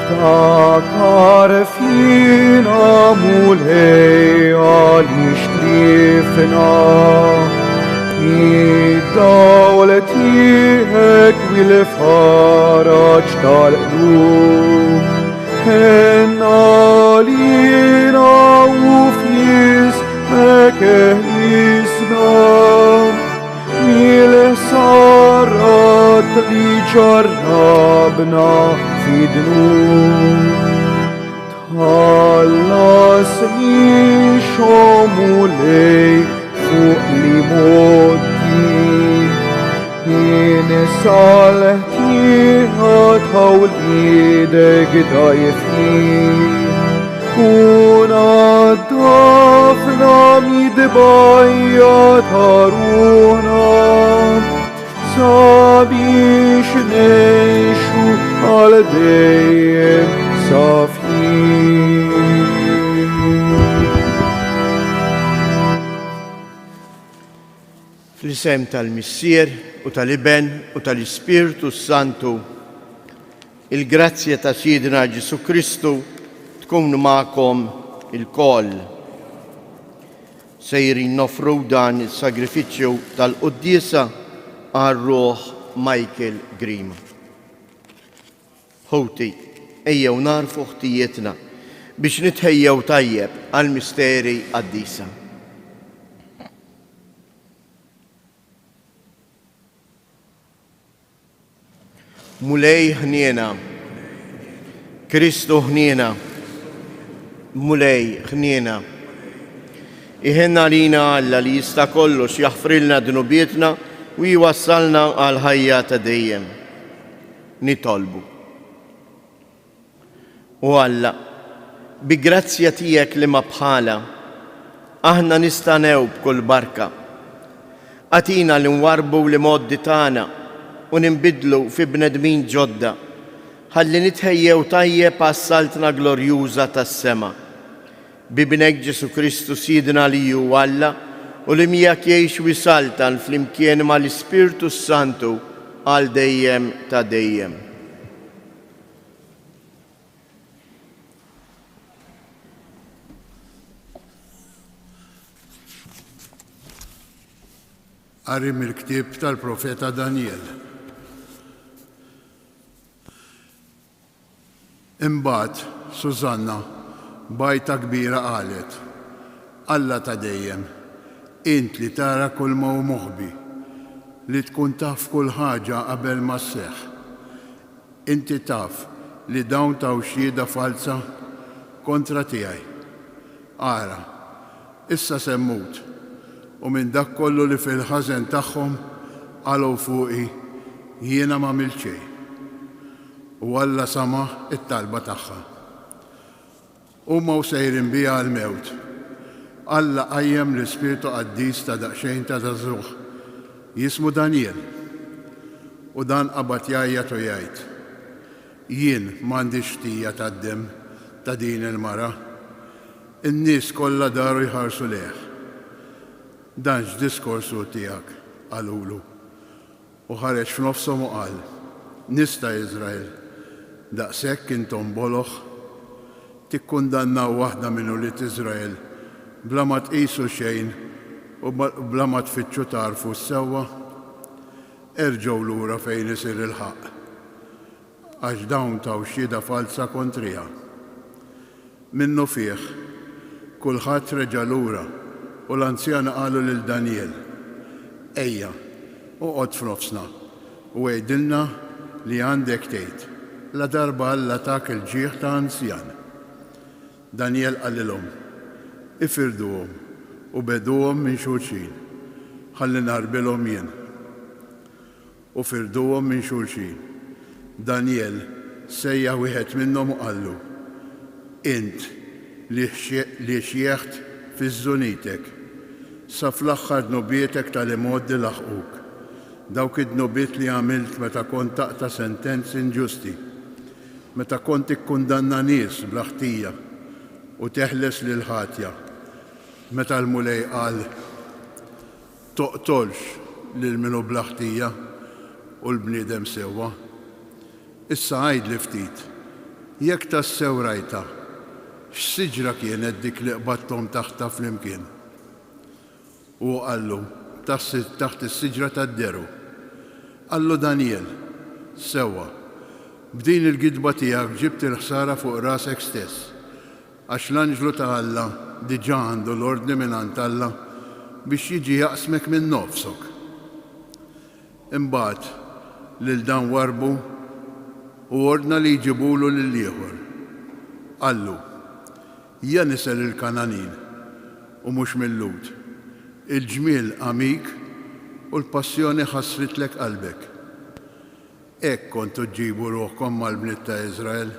Iftakar fina mulej għaliex trifna id-dawl tiegħek bil-faraġ tal-qlub Henna lina u f'jismek eħlisna mil-sarat li ġarrabna fid-dnub tħallas li xomulej fuq li moddi jinsal tiħat ħawlidek dajfin Unadafna midbajja taruna sabiex neħxu għal dejjem safin. Fl-isem tal-Missier u tal-Iben u tal-Ispirtu Santu, il-grazzja ta' Sidna Ġesu Kristu tkun ma'kom il-koll. Sejrin nofru dan il-sagrifiċċju tal-Quddiesa għal-Ruħ Michael Grimm. Ħuti, ejjew narfu ħtijietna biex nitħejjew tajjeb għal-misteri qaddisa. Mulej ħniena, Kristu ħniena, mulej ħniena. Iħenna lina Alla li jista' kollox jaħfrilna dnubietna u jwassalna għal ħajja ta' dejjem. Nitolbu. U Alla, bi grazzja tiegħek li ma bħala, aħna nistanew b'kull barka. Atina li nwarbu li moddi tagħna u nimbidlu fi bnedmin ġodda, ħalli nitħejjew tajjeb għas-saltna glorjuża tas-sema. Bibnek Ġesu Kristu Sidna li hu Alla u li miegħek jgħix wisaltan flimkien mal-Ispirtu Santu għal dejjem ta' dejjem. Qari mill-ktieb tal-Profeta Daniel. Imbagħad Sużanna bajta kbira qalet, Alla ta' dejjem, int li tara kull ma hu moħbi, li tkun taf kull ħaġa qabel ma sseħħ. Inti taf li dawn taw xhieda falsa kontra tiegħi. Ara, issa semmut u minn dak kollu li fil-ħażen tagħhom għalgħu fuqi jiena m'għamilt xejn. U Alla sama it-talba tagħha. Huma sejrin biha għall-mewt. Alla qajjem l-Ispirtu Qaddis ta' daqsxejn ta' żagħżugħ jismu Daniel. U dan qabad jgħajjat u jgħid, jien m'għandix tija tad-dem ta' din il-mara. In-nies kollha daru jħarsu lejh. Dan x'diskorsu tiegħek qalulu. U ħareġ f'nofshom u qal, nista' Iżrael, daqshekk intom boloħ tikkundannaw waħda minn ulied Iżrael bla ma tqisu xejn u bla ma tfittxu tarfu s-sewwa, erġgħu lura fejn isir il-ħaq għax dawn taw xhieda falsa kontriha. Minnu fih kulħadd reġa' lura u l-anzjana qalu lil Daniel, ejja, uqgħod f'nofsna u għejdilna li għandek tgħid la darba Alla tak il-ġieħ ta' anzjan. Daniel qalilhom, ifirduhom u beduhom minn xulxin, ħalli narbilhom jien. U firduhom minn xulxin. Daniel sejja wieħed minnhom u qallu, int li xjeħt fiż-żunitek sa fl-aħħar dnubietek tal-imoddi laħquk, dawk id-dnubiet li għamilt meta kont taqta' sentenzi inġusti, meta kont ikkundanna nies bla ħtija u teħles lil ħatja, meta l-mulej qal toqtolx lil minu bla ħtija u l-bniedem sewwa. Issa għajd li ftit, jekk tassew rajta, x'siġra kienet dik li qbadthom taħta flimkien? U qallu, taħt is-siġra tad-deru. Qallu Daniel, sewwa, b'din il-gidba tiegħek ġibt il-ħsara fuq rasek stess, għax l-anġlu ta' Alla diġà għandu l-ordni mingħand Alla biex jiġi jaqsmek minn nofsok. Imbagħad lil dan warbu u ordna li jġibulu lil ieħor. Qallu, hija nisel il-Kananin u mhux mill-Lut. Il-ġmiel għamik u l-passjoni ħassritlek qalbek. Hekk kontu ġibu ruħkom mal-bniet ta' Iżrael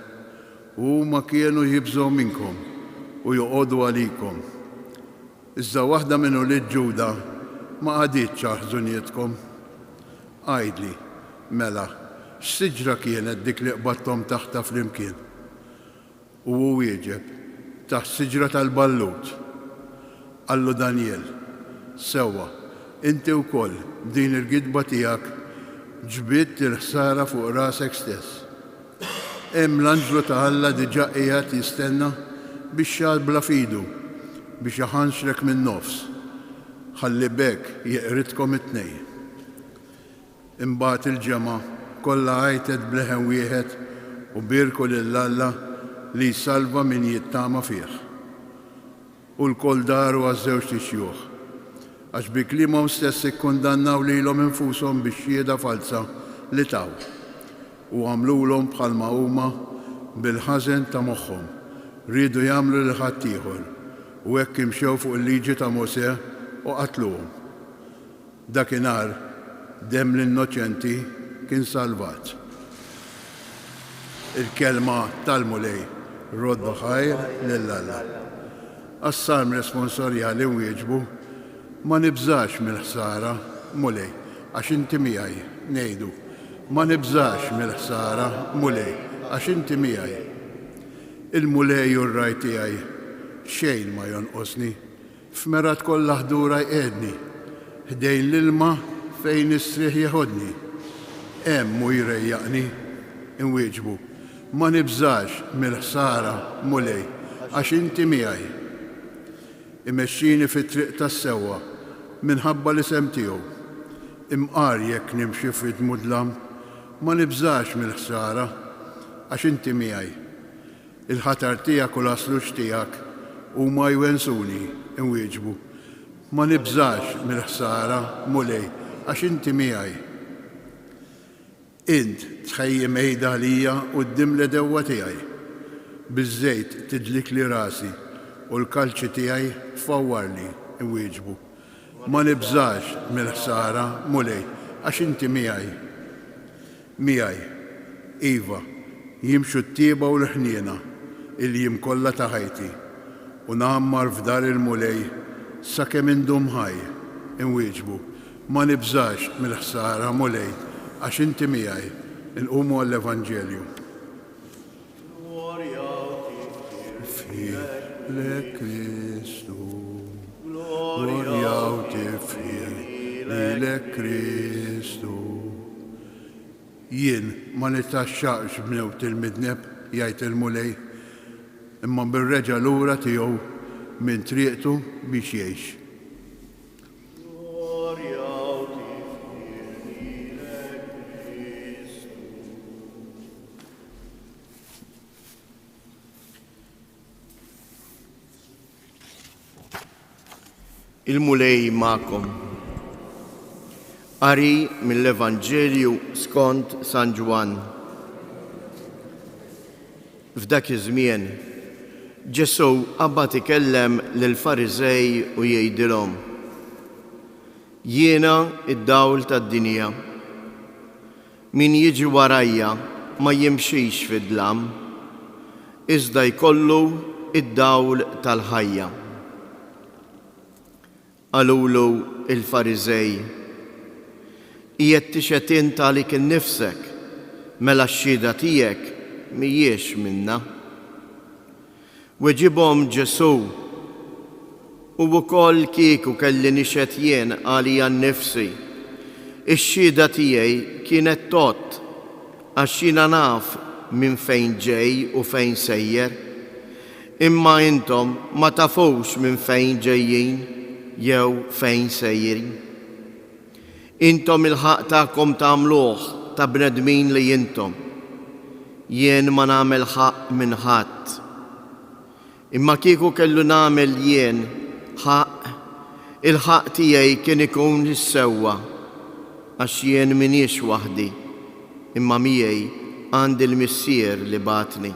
u huma kienu jibżgħu minnkom u joqogħdu għalikom. Iżda waħda minn ulied Ġuda ma qaditx ħżunietkom. Għajdli, mela, x'siġra kienet dik li qbadthom taħta flimkien? U hu wieġeb, taħt siġra tal-ballut. Qallu Daniel, sewwa, inti wkoll b'din il-gidba tiegħek ġbidt il-ħsara fuq rasek stess. Hemm l-anġlu ta' Alla diġà qiegħed jistenna biex jaqbla fidu biex jaħanxrek minn nofs. Ħalli bekk jeqritkom it-tnejn. Imbagħad il-ġemgħa kollha għajtet bleħen wieħed u birku lil Alla li jsalva min jittama fih. U l-koll daru għaż-żewġ tixjuħ, għax bi klimhom stess ikkundannaw lilhom infushom biex xieda falsa li taw u għamlulhom bħalma huma bil-ħażen ta' moħħhom rridu jagħmlu lil ħadd ieħor u hekk imxew fuq il-liġi ta' Mosè u qatluhom. Dakinhar demm l-innoċenti kien salvat. Il-kelma tal-mulej roddu ħajr lil Alla. Għas-salm responsorjali wieġbu, ma nibżax mill-ħsara mulej, għax inti miegħi ngħidu. Ma nibżax mill-ħsara mulej, għax inti miegħi. Il-mulej u r-raj tiegħi xejn ma jonqosni, f'merat kollha ħdura jqedni, ħdejn l-ilma fejn is-srieħ jeħodni. Hemm u jrejjaqni, inwieġbu. Ma nibżax mill-ħsara mulej, għax inti miegħi. Imexxini fit-triq tas-sewwa minħabba l-isem tiegħu. Imqar jekk nimxi fid-mudlam, ma nibżax mill-ħsara għax inti miegħi. Il-ħatar tiegħek u l-aslux tiegħek huma jwensuni, inwieġbu. Ma nibżax mill-ħsara mulej għax inti miegħi. Int tħejjem għejda għalija quddiem l-edewwa tiegħi. Biż-żejt tidlik li rasi u l-kalċi tiegħi tfawwarli, inwieġbu. Ma nibżax mill-ħsara mulej għax inti miegħi. Miegħi, iva, jimxu t-tieba u l-ħniena il-jiem kollha ta' ħajti u nagħammar f'dar il-mulej sakemm indum ħaj, inwieġbu. Ma nibżax mill-ħsara mulej għax inti miegħi. Inqumu għall-Evanġelju. Le Kristu, gloria u tifħir le Kristu. Jien ma nitaxxaqx b'newt il-midneb jgħid il-mulej, imma bir-reġa' lura tiegħu minn triqtu biex jgħix. Il-mulej ma'kom. Qari mill-Evanġelju skont San Ġwan. F'dak iż-żmien Ġesu qabad ikellem lill-Fariżej u jgħidilhom: Jiena id-dawl tad-dinja. Min jiġi warajja ma jimxix fid-dlam, iżda jkollu id-dawl tal-ħajja. Qalulu il-Fariżej: qiegħed tixgħed int għalik innifsek, mela x-xhieda tiegħek mhijiex minna. Weġibhom Ġesu: u wkoll kieku kelli nixgħed jien għalija nnifsi, ix-xhieda tiegħi kienet tott, għax jiena naf minn fejn ġej u fejn sejjer, imma intom ma tafux minn fejn ġejjin jew fejn sejjerin. Intom il-ħaq tagħkom tagħmluh ta' bnedmin li intom. Jien ma nagħmel ħaq minn ħadd. Imma kieku kellu nagħmel jien ħaq, il-ħaq tiegħi kien ikun is-sewwa għax jien minix waħdi, imma miegħi għandi l-Missier li batni.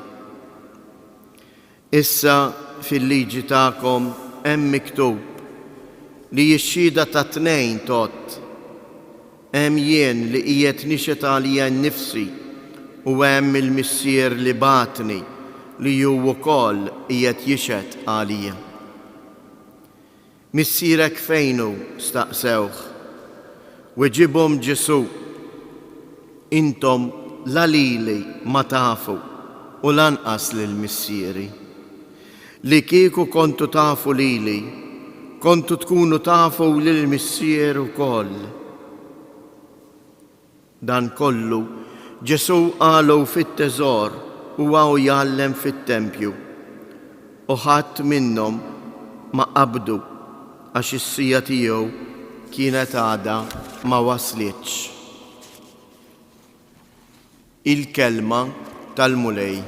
Issa fil-liġi tagħkom hemm miktub li x-xhieda ta' tnejn tot. Hemm jien li qiegħed nixhet għalija nnifsi u hemm il-Missier li batni li hu wkoll qiegħed jixhed għalija. Missierek fejn hu? Staqsewh. Weġibhom Ġesu, intom la lili ma tafu u lanqas lill-missieri. Li kieku kontu tafu lili, kontu tkunu tafu lill-missier ukoll. Dan kollu Ġesu qalu fit-teżor u għaw jgħallem fit-tempju. U ħadd minnhom ma qabdu għax is-sija tiegħu kienet għadha ma waslitx. Il-kelma tal-mulej.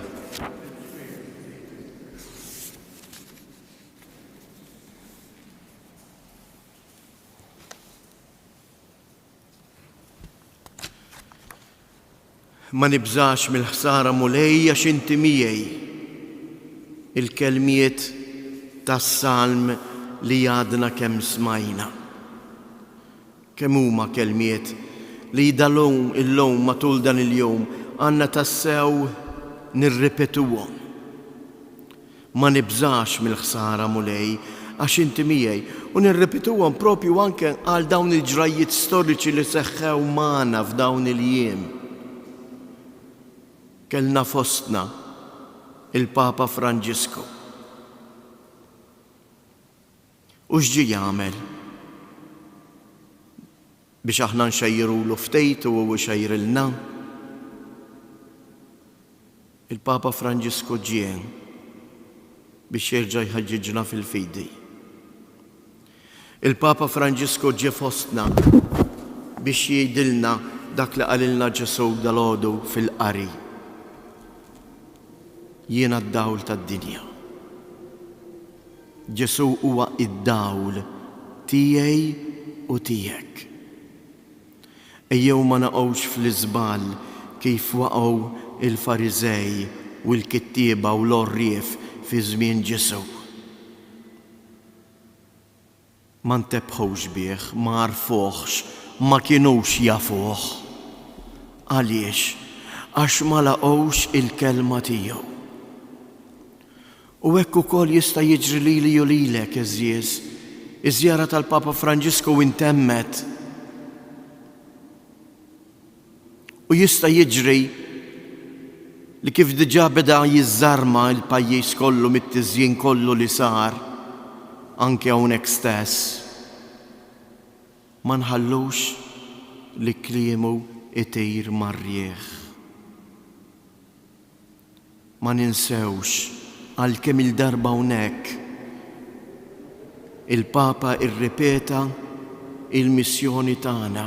Ma nibżax mill-ħsara mulej għax inti miegħi. Il-kelmiet tas-salm li għadna kemm smajna. Kemm huma kelmiet li dal-lum illum matul dan il-jum għandna tassew nirripetuhom. Ma nibżax mill-ħsara mulej għax inti miegħi u nirripetuhom propju anke għal dawn il-ġrajiet storiċi li seħħew magħna f'dawn il-jiem. Kellna fostna il-Papa Franġisku. U x'ġie jagħmel? Biex aħna nxejjirulu ftejtu u xejrilna. Il-Papa Franġisku ġie biex jerġa' jħaġġiġna fil-fidi. Il-Papa Franġisku ġie fostna biex jgħidilna dak li qalilna Ġesu dalgħodu fil-qari. Jiena d-dawl tad-dinja. Ġesu huwa id-dawl tiegħi u tiegħek. Ejjew ma naqgħux fl-iżbal kif waqgħu il-Fariżej u l-kittieba u l-orrief fi żmien Ġesu. Ma ntebħux bih, ma għarfuhx, ma kinux jafuh. Għaliex? Għax ma laqgħux il-kelma tiegħu. U hekk ukoll jista' jiġri lili u lilek eżjies. Iż-żjara tal-Papa Franġisku intemmet. U jista' jiġri li kif diġà beda jiżarma l-pajjiż kollu mit-tiżjien kollu li sar, anke hawnhekk stess. Ma nħallux li kliemu itir mar-rieħ. Ma ninsewx għalkemm il-darba hawnhekk il-Papa irripeta il-missjoni tagħna.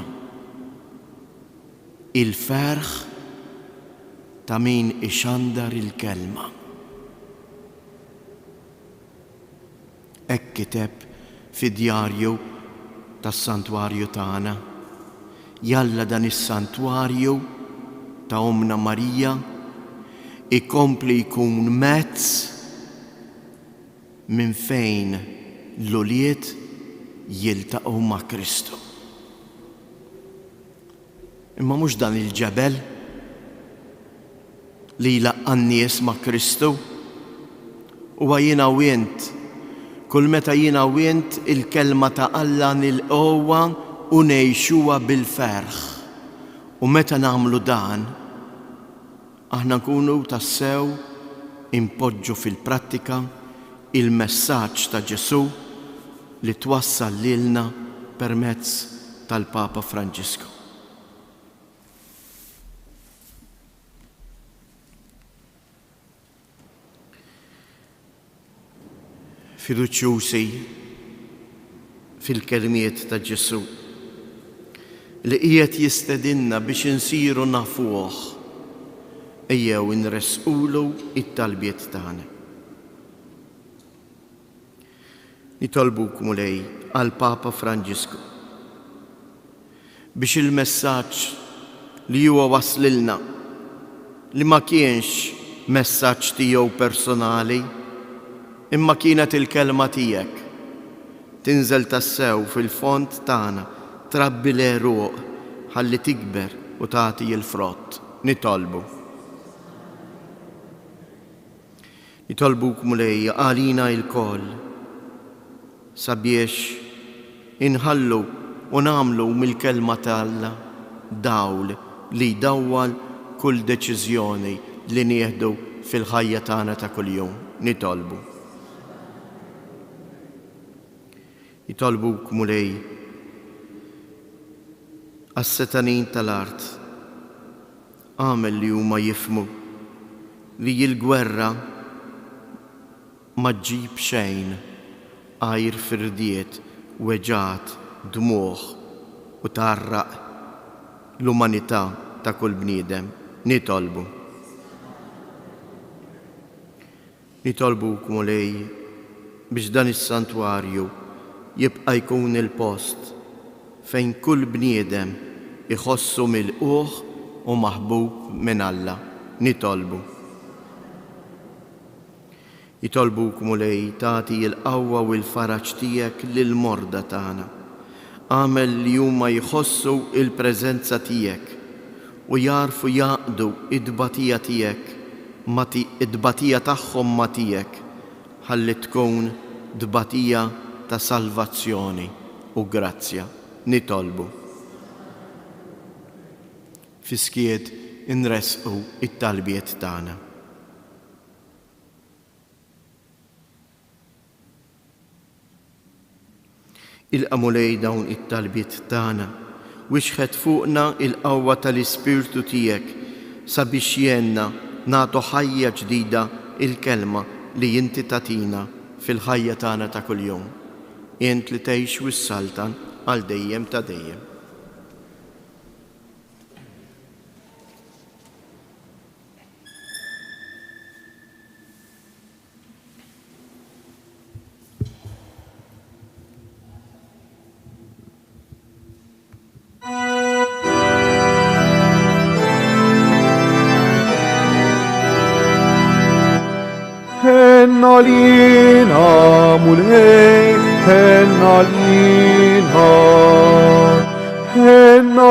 Il-ferħ ta' min ixandar il-kelma. Hekk kiteb fid-djarju tas-santwarju tagħna. Jalla dan is-santwarju ta' Omna Marija ikompli jkun mezz minn fejn l-uliet jiltaqgħu ma' Kristu. Imma mhux dan il-ġebel li jlaqqa n-nies ma' Kristu huwa jiena u int. Kull meta jiena u int il-kelma ta' Alla nilqgħuha u ngħixuha bil-ferħ. U meta nagħmlu dan, aħna nkunu tassew impoġġu fil-prattika il-messaġġ ta' Ġesu li twassal lilna permezz tal-Papa Franġisku. fiduċjusi fil-kelmiet ta' Ġesu li qiegħed jistedinna biex insiru nafuh, ejjew inresqulu it-talbiet tagħna. Nitolbukom lej għal Papa Franġisku biex il-messaġġ li huwa waslilna li ma kienx messaġġ tiegħu personali, imma kienet il-kelma tiegħek tinżel tassew fil-font tagħna trabbi l-eruq ħalli tikber u tagħti l-frott. Nitolbukom lej għalina il-koll sabiex inħallu u nagħmlu mill-kelma tal-Alla dawl li jdawwal kull deċiżjoni li nieħdu fil-ħajja tagħna ta' kuljum. Nitolbukom lej għas-setanin tal-art għamel li huma jifhmu li l-gwerra ma ġġib xejn għajr firdiet, weġat, dmuħ u tarraq l-umanità ta' kull bniedem. Nitolbukom lej biex dan is-santwarju jibqa' jkun il-post fejn kull bniedem iħossu milquh u maħbub minn Alla. Nitolbukom lej tagħti l-qawwa u l-faraġ tiegħek lill-morda tagħna. Għamel li huma jħossu il-preżenza tiegħek u jarfu jaqdu id-batija tiegħek id-batija tagħhom ma' tiegħek ħalli tkun dbatija ta' salvazzjoni u grazzja. Fiskiet inresqu it-talbiet tagħna. Ilqamu lej dawn it-talbiet tagħna u xħed fuqna il-qawwa tal-Ispirtu tiegħek sabiex jenna nagħtu ħajja ġdida il-kelma li inti tatina fil-ħajja tagħna ta' kuljum. Int li tgħix wis-saltan għal dejjem ta' dejjem. Lina mulej, henna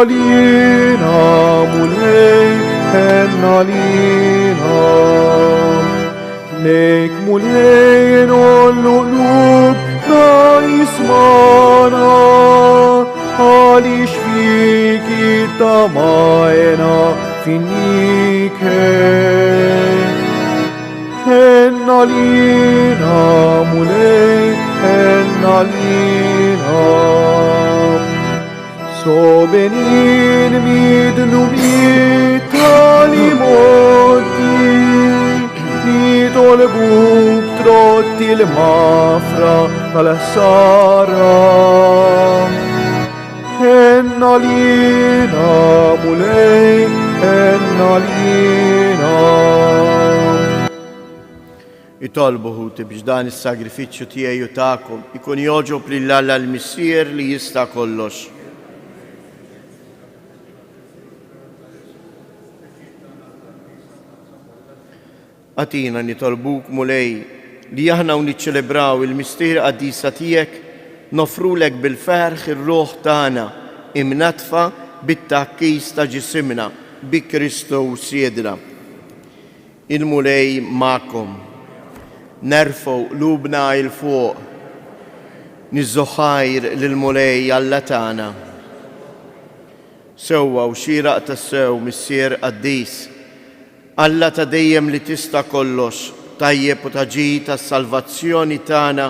lina mulej, henna lina. Lejk mulej nollu lub na jismana, għalix fiki tamajna finnike. Henna lina mulej, henna lina. So benin midnumit tali moti, nitolbuk trotti l-mafra tal-sara. Henna lina mulej, henna lina. Itolbu ħuti biex dan is-sagrifiċċju tiegħi u tagħkom ikun joġob lill-Alla l-Missier li jista' kollox. Għatina nitolbuk mulej li aħna u niċċelebraw il-mistier qaddisa tiegħek nofrulek bil-ferħ ir-ruħ tagħna imnatfa bit-takkis ta' ġisimna bi Kristu siedna. Il-mulej magħkom. Nerfgħu qlubna il fuq, niżżoħħajr lill-mulej Alla tagħna. Sewwa u xieraq tas-sew missier qaddis, Alla ta' dejjem li tista' kollox, tajjeb u taġi tas-salvazzjoni tagħna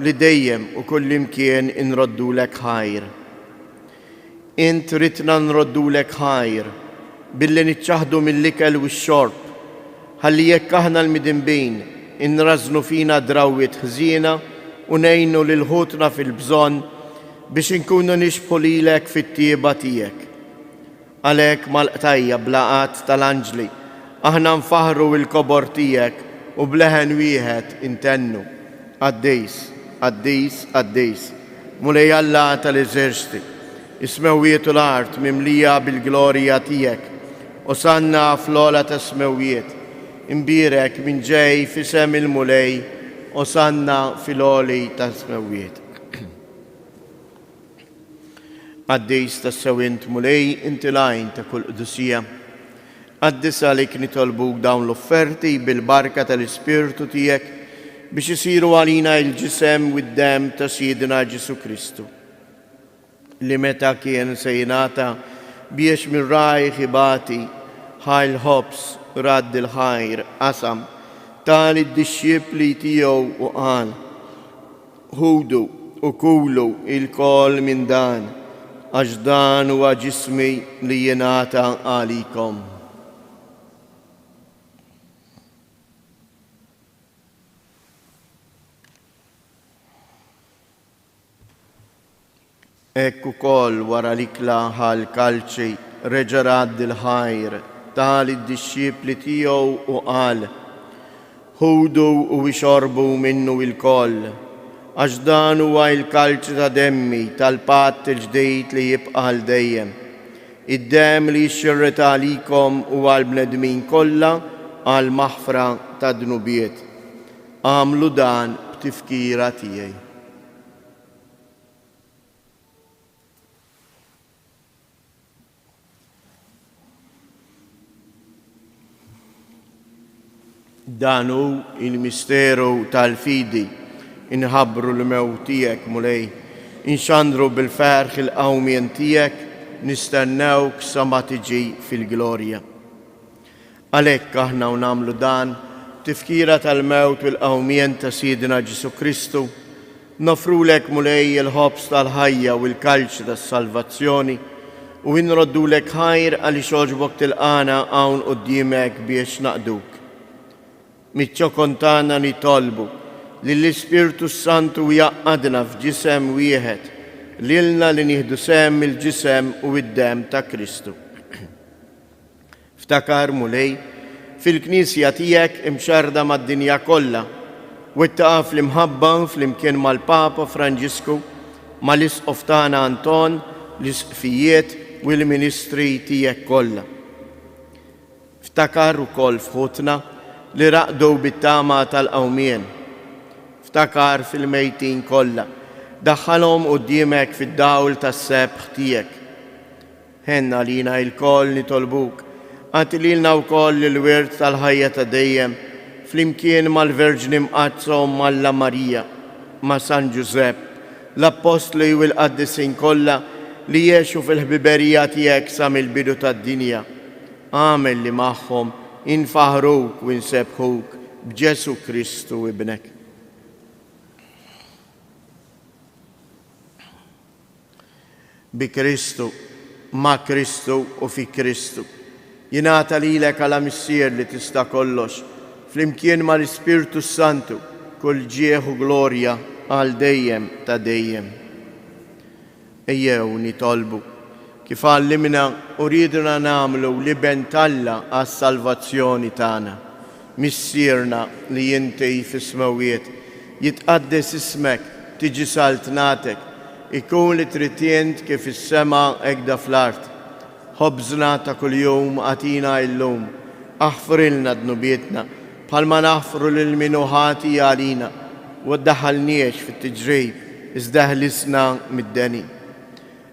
li dejjem u kullimkien inroddulek ħajr. Int ridna nroddulek ħajr billi niċċaħdu mill-ikel u x-xorb, ħalli jekk aħna l-midinbin inrażnu fina drawwiet ħżiena u nejnu lil ħutna fil-bżonn biex inkunu nixbħu lilek fit-tieba tiegħek. Għalhekk mal-qtajja blaqat tal-anġli aħna nfaħru l-kobor tiegħek u bleħen wieħed intennu. Qaddejs, qaddejs, qaddejs, mulej Alla tal-eżerċiti, ismewwietu l-art mimlija bil-glorja tiegħek, osanna fl-ola ta' smewwiet, imbirek minn ġej fisem il-mulej, osanna fil-oli ta' smewwiet. Qaddejs ta' sewint mulej inti lajn ta' kull qdusija, qaddis għalik nitolbuk dawn l-offerti bil-barka tal-Ispirtu tiegħek biex isiru għalina il-ġisem u d-dem ta' Sidina Ġesu Kristu, li meta kien se jingħata biex minn rajħ ibati ħajl ħobs radd il-ħajr qasam tal id-disċipli tiegħu u qal: ħudu u kulu il-kol minn dan, għax dan huwa ġismi li jingħata għalikom. Ekk ukoll wara l-ikla ħal-kalċi reġa' radd il-ħajr tal id-disċipli tiegħu u qal: ħudu u ixorbu minnu il-koll, għax dan huwa l-kalċi ta' demmi tal-patt il-ġdid li jibqa' għal dejjem. Id-dem li jxirrita għalikom u għall-bnedmin kollha għal maħfra ta' dnubiet. Għamlu dan b'tifkira tiegħi. Danu il-misteru tal-fidi, inħabru l-mewt tiegħek mulej, inxandru bil-ferħ il-qawmien tiegħek, nistennewk sa ma tiġi fil-glorja. Għalhekk aħna nagħmlu dan tifkira tal-mewt u l-qawmien ta' Sidina Ġesu Kristu, nofrulek mulej il-ħobs tal-ħajja u l-kalċ tas-salvazzjoni u nroddulek ħajr għaliex għoġbok tilqana hawn quddiemek biex naqduk. Miċ-ċokontana nitolbu li l-Ispirtu Santu jaqqadna f'ġisem wieħed, lilna li nieħdu sem il-ġisem u id-dem ta' Kristu. Ftakar mulej fil-Knisja tiegħek imxarda mad-dinja kollha u ittaqa' fl-imħabba flimkien mal-Papa Franġisku, mal-Isqof tagħna Anton, l-isqfijiet u l-ministri tiegħek kollha. Ftakar ukoll f'ħutna li raqdu bit-tama tal-qawmien. Ftakar fil-mejtin kollha, daħħalhom quddiemek fid-dawl tas-sebħ tiegħek. Ħenna lina l-koll nitolbuk, għati lilna wkoll il-wirt tal-ħajja ta' dejjem flimkien mal-Verġni Mqazza u Malla Marija, ma' San Ġusepp, l-Apostli u l-Qaddisin kollha li jgħixu fil-ħbiberija tiegħek sa mill-bidu tad-dinja. Għamel li magħhom infaħruk u nsebħuk b'Ġesu Kristu ibnek. Bi Kristu, ma' Kristu u fi Kristu. Jingħata lilek għala missier li tista' kollox, flimkien ma' l-Ispirtu Santu, kull ġieħ u glorja għal dejjem ta' dejjem. Ejjew nitolbu kif għallimna u ridna nagħmlu li bentalla għas-salvazzjoni tagħna. Missierna li inti fis-smewwiet, jitqaddes ismek, tiġi saltnatek, ikun li tritjent kif is-sema hekk fl-art. Ħobżna ta' kuljum għatina illum, aħfrilna dnubietna bħalma naħfru lil minu ħati għalina u ddaħħalniex fit-tiġrib, iżda ħlisna mid-deni.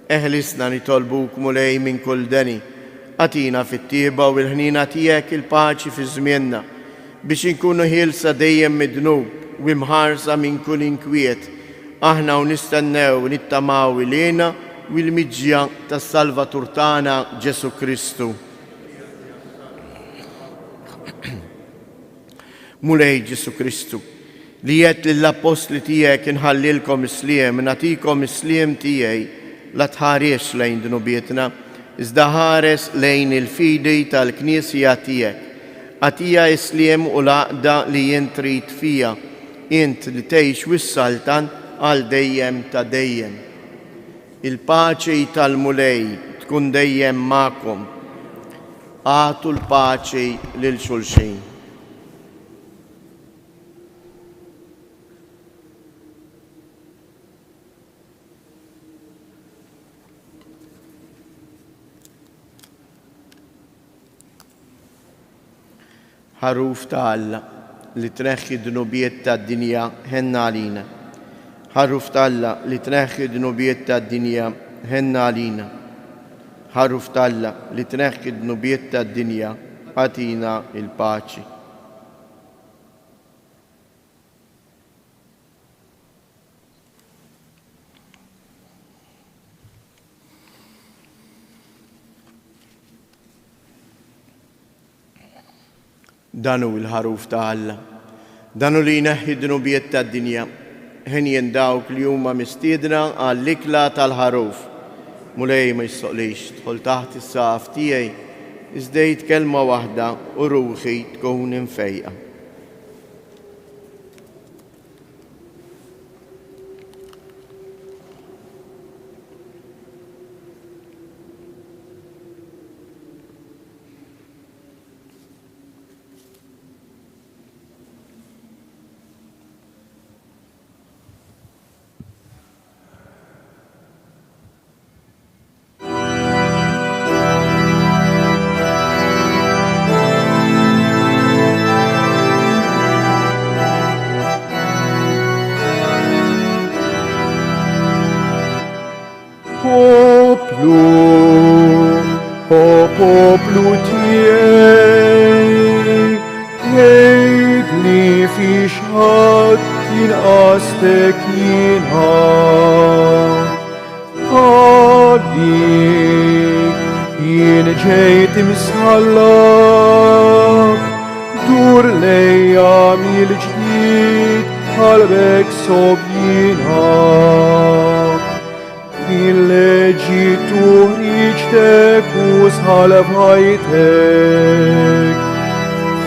Eħlisna nitolbuk mulej minn kull deni, għatina fit-tieba u l-ħnina tiegħek il-paċi fi żmienna biex inkunu ħielsa dejjem mid-dnub u imħarsa minn kull inkwiet, aħna u nistennew nittamaw ilina u l-miġja tas-Salvatur tagħna Ġesu Kristu. Mulej Ġesu Kristu, li jgħid lill-apostli tiegħek inħallilkom isliem, nagħtikom isliem tiegħi, la tħares lejn dnubietna, iżda ħares lejn il-fidi tal-Knisja tiegħek. Għatija isliem u laqda li jien trid fija int li tgħix wis-saltan għal dejjem ta' dejjem. Il-paċi tal-mulej tkun dejjem magħkom. Għatu l-paċi lil xulxin. Ħaruf ta' Alla li tneħħi d-dnubiet tad-dinja ħenna għalina. Ħaruf ta' Alla li tneħħi d-dnubiet tad-dinja ħenna għalina. Ħaruf ta' Alla li tneħħi d-dnubiet tad-dinja għatina il-paċi. Danu il-ħaruf ta' Alla, danu li jneħħi d-dnubiet tad-dinja, ħin dawk li huma mistiedna għall-ikla tal-ħaruf. Mulej ma jissoqlix, tħol taħt is-saqaf tiegħi, iżdejt kelma waħda u ruħi tkun infejqa. Poplu tiegħi, ħejli fi xħatt jinqastek jiena. Għalik jien ġejt imsħallak, dur lejja mill-ġdid qalbek sobjina. Il-leġi tuħriġtek u sħalfajtek,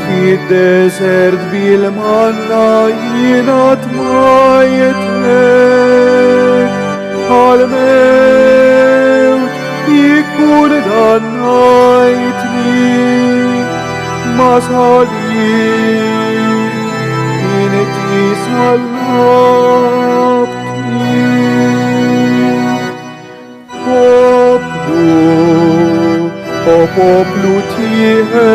fid-desert bil-manna jina tmajtek, għal-mewt ikun dannajtni, ma sħalik inti sallabtni. Poplu tiegħi,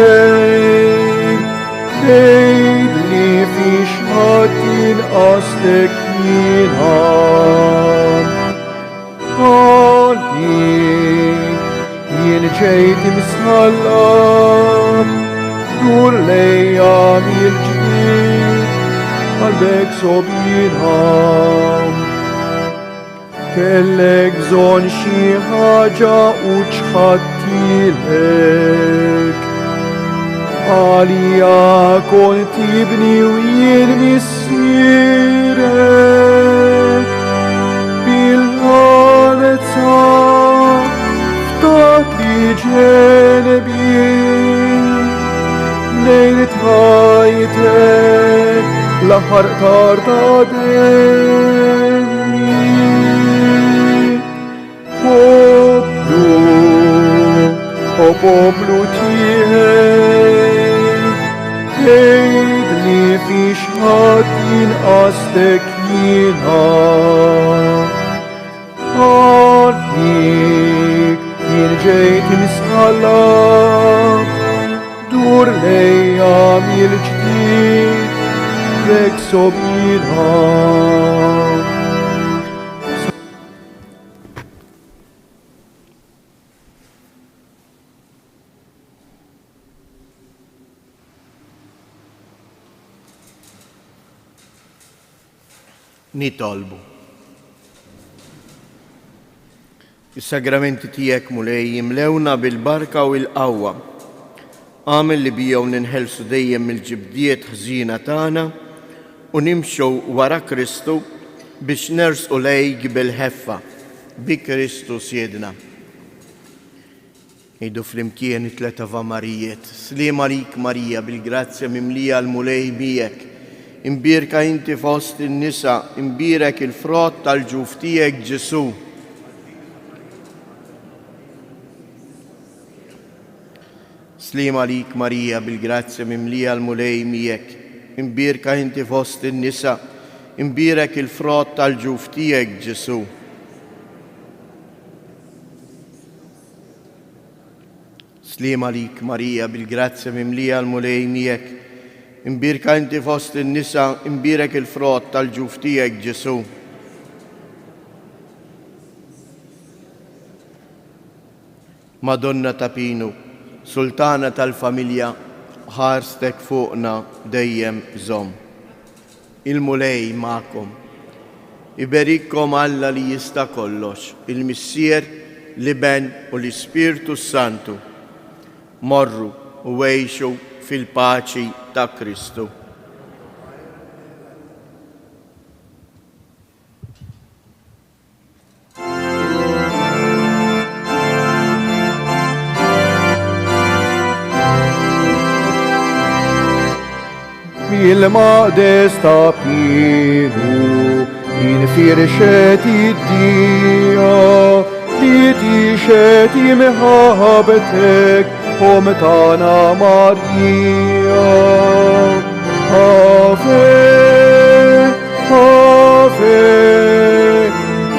ħejli fi xħatt jinqastek jiena. Għalik jien ġejt imsħallab, dur lejja mill-ġdid qalbek sobjina. Kellek bżonn xi ħaġa u ċħattilek, għalija kont tibni u jien missierek. Bil-ħanezza ftat li ġenbi, lejn tħajtek l-aħħar tar ta' denni. Poplu tiegħi, ħejli fi xħatt jinqastek jiena. Għalik jien ġejt imsħallab, dur lejja mill-ġdid lek sobjina. Nitolbu. Is-sagramenti tiegħek mulej jimlewna bil-barka u l-qawwa. Għamel li bijaw ninħelsu dejjem mill-ġibdiet ħżina tagħna u nimxu wara Kristu biex nersqu lejk bil-ħeffa bi Kristu siedna. Ejdu flimkien it-tlet Ava Marijiet. Sliem għalik Marija bil-grazzja mimlija l-mulej bijek. imbirka inti fost in-nisa, imbirek il-frott tal-ġuf tiegħek Ġesu. Slima lik Marija bil-grazzja mimlija l-mulej miegħek, imbirka inti fost in-nisa, imbirek il-frott tal-ġuf tiegħek Ġesu. Slima lik Marija bil-grazzja mimlija l-mulej miegħek, imbirka inti fost in-nisa, imbirek il-frott tal-ġuf tiegħek Ġesu. Madonna ta' Pinu, Sultana tal-familja, ħarstek fuqna dejjem żomm. Il-mulej ma'kom. Iberikkom Alla li jista' kollox, il-Missier, l-Iben u l-Ispirtu Santu. Morru u għejxu fil-paċi ta' Kristu. Il-maqdes ta' Pinu, infirxet id-dija, li tixet imħabtek, tana Marija. Ave, Ave,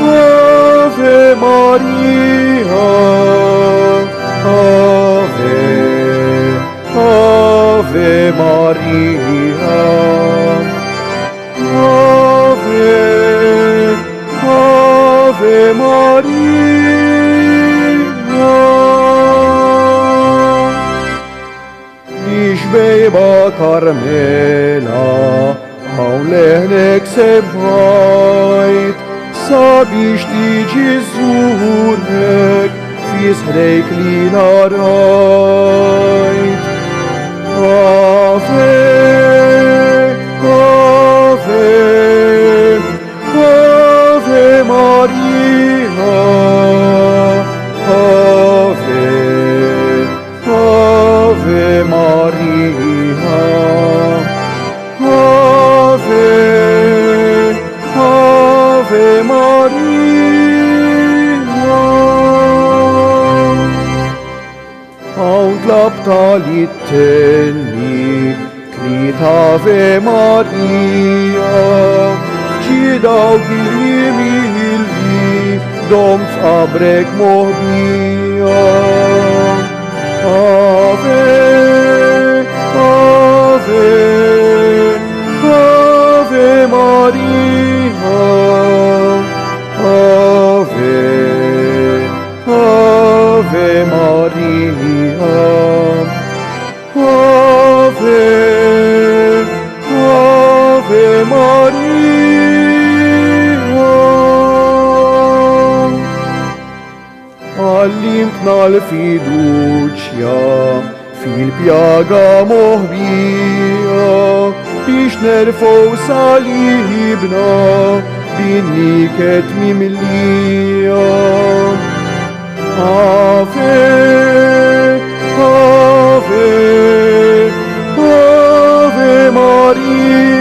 Ave Maria, Ave, Ave Maria, Ave, Ave Maria. Nixbejba Karmela, hawn leħnek sebbajt, sabiex tiġi żurek, fi sħrejk li narajt. Ave, Ave, Ave Maria, Ave, Ave Maria, Ave, Ave Maria. Hawn tlab tal-ittenni, krit Ave Maria, ċidaw il-jimili, dom f'qabrek moħbija. Ave, Ave, Ave Maria, Ave, Ave Maria, Ave, Ave Maria. Għallimtna l-fiduċja fil-pjaga moħbija, biex nerfow salibna bin-niket mimlija. Ave, Ave, Ave Maria.